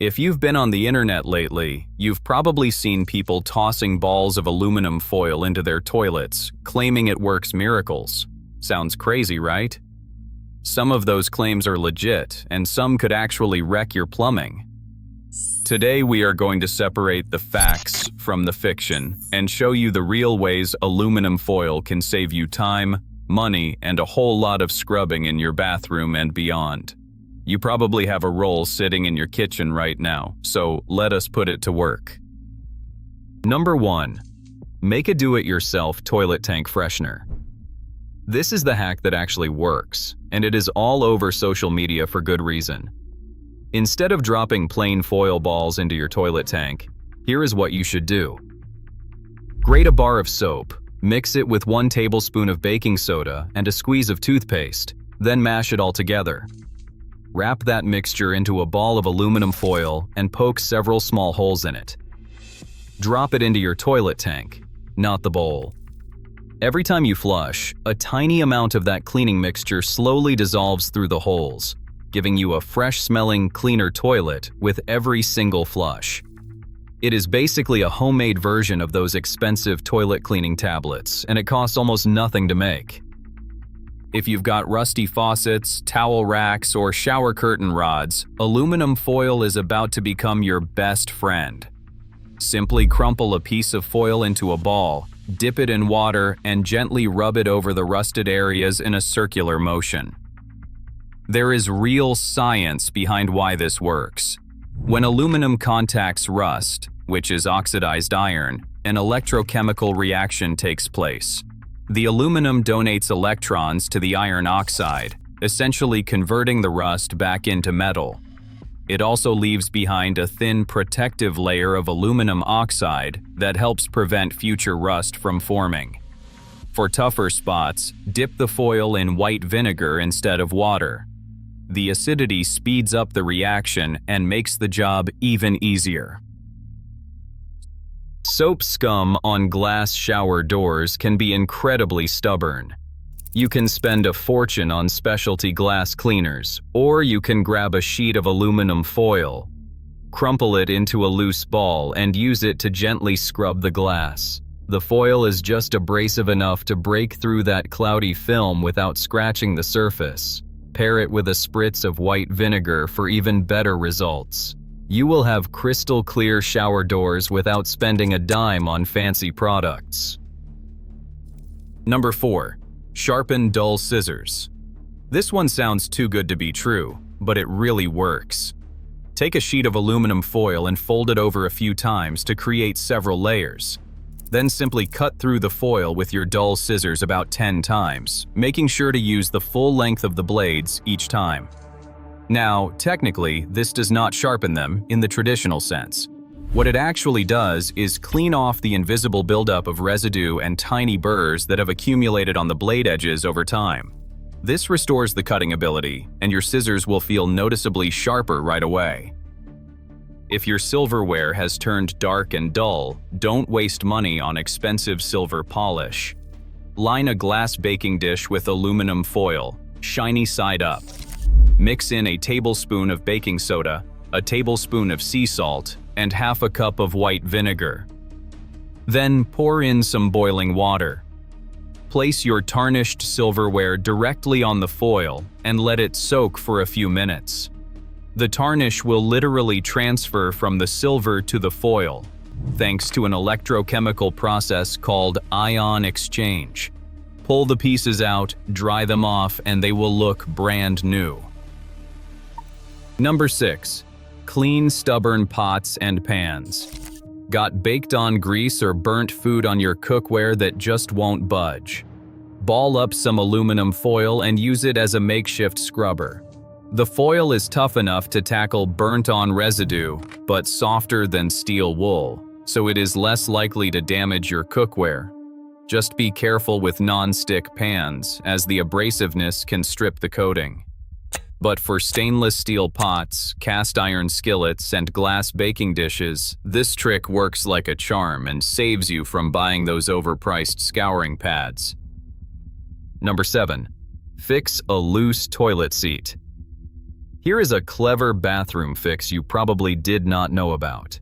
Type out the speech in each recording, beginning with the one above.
If you've been on the internet lately, you've probably seen people tossing balls of aluminum foil into their toilets, claiming it works miracles. Sounds crazy, right? Some of those claims are legit, and some could actually wreck your plumbing. Today we are going to separate the facts from the fiction and show you the real ways aluminum foil can save you time, money, and a whole lot of scrubbing in your bathroom and beyond. You probably have a roll sitting in your kitchen right now, so let us put it to work. Number 1. Make a do-it-yourself toilet tank freshener. This is the hack that actually works, and it is all over social media for good reason. Instead of dropping plain foil balls into your toilet tank, here is what you should do. Grate a bar of soap, mix it with 1 tablespoon of baking soda and a squeeze of toothpaste, then mash it all together. Wrap that mixture into a ball of aluminum foil and poke several small holes in it. Drop it into your toilet tank, not the bowl. Every time you flush, a tiny amount of that cleaning mixture slowly dissolves through the holes, giving you a fresh-smelling, cleaner toilet with every single flush. It is basically a homemade version of those expensive toilet cleaning tablets, and it costs almost nothing to make. If you've got rusty faucets, towel racks, or shower curtain rods, aluminum foil is about to become your best friend. Simply crumple a piece of foil into a ball, dip it in water, and gently rub it over the rusted areas in a circular motion. There is real science behind why this works. When aluminum contacts rust, which is oxidized iron, an electrochemical reaction takes place. The aluminum donates electrons to the iron oxide, essentially converting the rust back into metal. It also leaves behind a thin protective layer of aluminum oxide that helps prevent future rust from forming. For tougher spots, dip the foil in white vinegar instead of water. The acidity speeds up the reaction and makes the job even easier. Soap scum on glass shower doors can be incredibly stubborn. You can spend a fortune on specialty glass cleaners, or you can grab a sheet of aluminum foil, crumple it into a loose ball, and use it to gently scrub the glass. The foil is just abrasive enough to break through that cloudy film without scratching the surface. Pair it with a spritz of white vinegar for even better results. You will have crystal clear shower doors without spending a dime on fancy products. Number 4. Sharpen dull scissors. This one sounds too good to be true, but it really works. Take a sheet of aluminum foil and fold it over a few times to create several layers. Then simply cut through the foil with your dull scissors about 10 times, making sure to use the full length of the blades each time. Now, technically, this does not sharpen them in the traditional sense. What it actually does is clean off the invisible buildup of residue and tiny burrs that have accumulated on the blade edges over time. This restores the cutting ability, and your scissors will feel noticeably sharper right away. If your silverware has turned dark and dull, don't waste money on expensive silver polish. Line a glass baking dish with aluminum foil, shiny side up. Mix in a tablespoon of baking soda, a tablespoon of sea salt, and half a cup of white vinegar. Then pour in some boiling water. Place your tarnished silverware directly on the foil and let it soak for a few minutes. The tarnish will literally transfer from the silver to the foil, thanks to an electrochemical process called ion exchange. Pull the pieces out, dry them off, and they will look brand new. Number 6. Clean stubborn pots and pans. Got baked-on grease or burnt food on your cookware that just won't budge? Ball up some aluminum foil and use it as a makeshift scrubber. The foil is tough enough to tackle burnt-on residue, but softer than steel wool, so it is less likely to damage your cookware. Just be careful with non-stick pans, as the abrasiveness can strip the coating. But for stainless steel pots, cast iron skillets, and glass baking dishes, this trick works like a charm and saves you from buying those overpriced scouring pads. Number 7. Fix a loose toilet seat. Here is a clever bathroom fix you probably did not know about.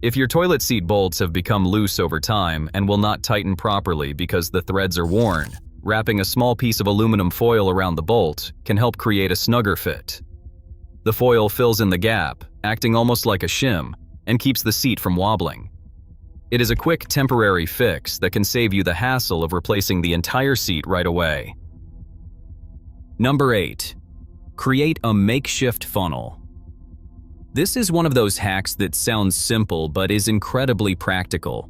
If your toilet seat bolts have become loose over time and will not tighten properly because the threads are worn, wrapping a small piece of aluminum foil around the bolt can help create a snugger fit. The foil fills in the gap, acting almost like a shim, and keeps the seat from wobbling. It is a quick temporary fix that can save you the hassle of replacing the entire seat right away. Number 8. Create a makeshift funnel. This is one of those hacks that sounds simple but is incredibly practical.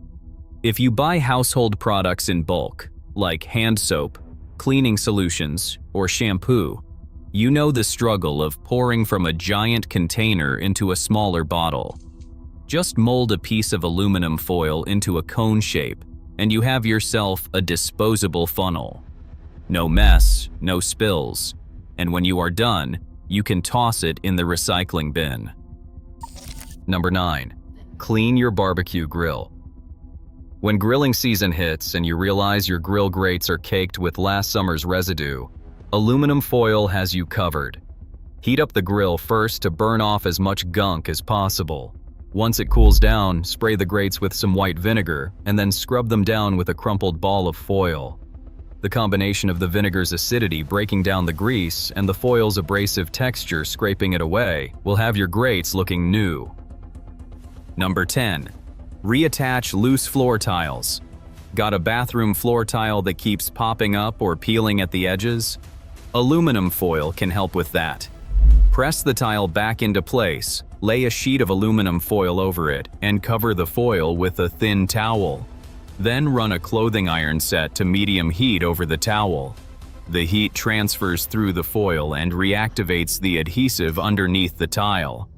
If you buy household products in bulk, like hand soap, cleaning solutions, or shampoo, you know the struggle of pouring from a giant container into a smaller bottle. Just mold a piece of aluminum foil into a cone shape, and you have yourself a disposable funnel. No mess, no spills, and when you are done, you can toss it in the recycling bin. Number 9. Clean your barbecue grill. When grilling season hits and you realize your grill grates are caked with last summer's residue, aluminum foil has you covered. Heat up the grill first to burn off as much gunk as possible. Once it cools down, spray the grates with some white vinegar and then scrub them down with a crumpled ball of foil. The combination of the vinegar's acidity breaking down the grease and the foil's abrasive texture scraping it away will have your grates looking new. Number 10. Reattach loose floor tiles. Got a bathroom floor tile that keeps popping up or peeling at the edges? Aluminum foil can help with that. Press the tile back into place, lay a sheet of aluminum foil over it, and cover the foil with a thin towel. Then run a clothing iron set to medium heat over the towel. The heat transfers through the foil and reactivates the adhesive underneath the tile.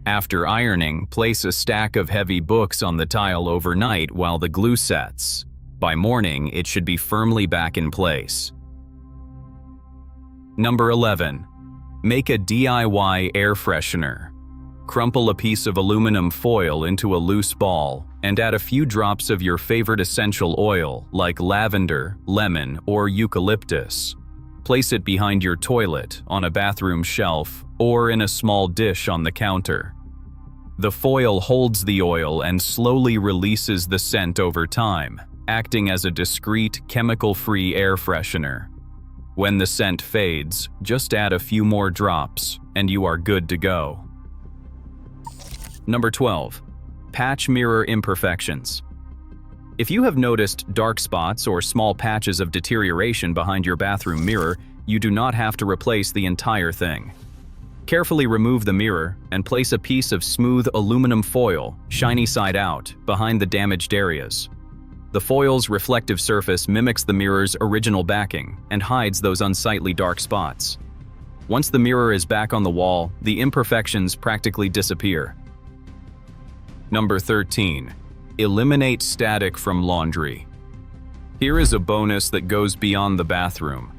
After ironing, place a stack of heavy books on the tile overnight while the glue sets. By morning, it should be firmly back in place. Number 11. Make a DIY air freshener. Crumple a piece of aluminum foil into a loose ball and add a few drops of your favorite essential oil like lavender, lemon, or eucalyptus. Place it behind your toilet, on a bathroom shelf, or in a small dish on the counter. The foil holds the oil and slowly releases the scent over time, acting as a discreet, chemical-free air freshener. When the scent fades, just add a few more drops, and you are good to go. Number 12. Patch mirror imperfections. If you have noticed dark spots or small patches of deterioration behind your bathroom mirror, you do not have to replace the entire thing. Carefully remove the mirror and place a piece of smooth aluminum foil, shiny side out, behind the damaged areas. The foil's reflective surface mimics the mirror's original backing and hides those unsightly dark spots. Once the mirror is back on the wall, the imperfections practically disappear. Number 13. Eliminate static from laundry. Here is a bonus that goes beyond the bathroom.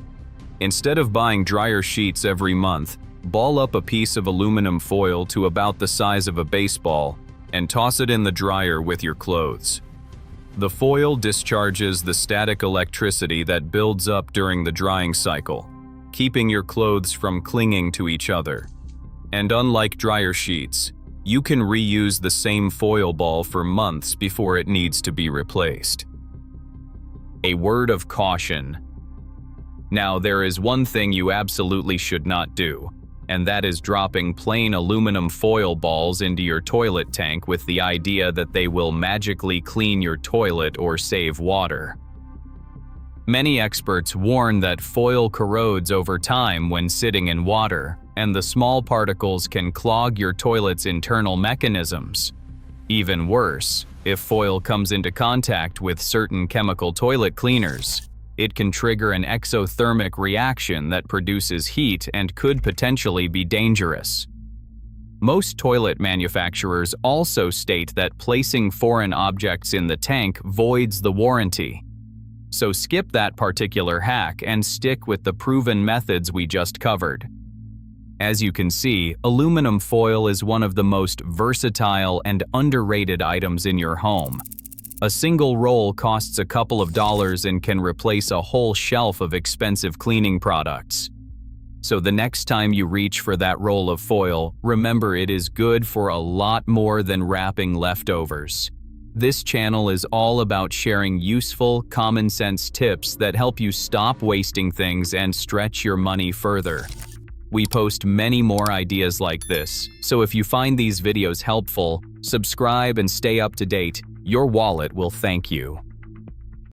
Instead of buying dryer sheets every month, ball up a piece of aluminum foil to about the size of a baseball and toss it in the dryer with your clothes. The foil discharges the static electricity that builds up during the drying cycle, keeping your clothes from clinging to each other. And unlike dryer sheets, you can reuse the same foil ball for months before it needs to be replaced. A word of caution. Now, there is one thing you absolutely should not do, and that is dropping plain aluminum foil balls into your toilet tank with the idea that they will magically clean your toilet or save water. Many experts warn that foil corrodes over time when sitting in water, and the small particles can clog your toilet's internal mechanisms. Even worse, if foil comes into contact with certain chemical toilet cleaners, it can trigger an exothermic reaction that produces heat and could potentially be dangerous. Most toilet manufacturers also state that placing foreign objects in the tank voids the warranty. So skip that particular hack and stick with the proven methods we just covered. As you can see, aluminum foil is one of the most versatile and underrated items in your home. A single roll costs a couple of dollars and can replace a whole shelf of expensive cleaning products. So the next time you reach for that roll of foil, remember it is good for a lot more than wrapping leftovers. This channel is all about sharing useful, common sense tips that help you stop wasting things and stretch your money further. We post many more ideas like this, so if you find these videos helpful, subscribe and stay up to date. Your wallet will thank you.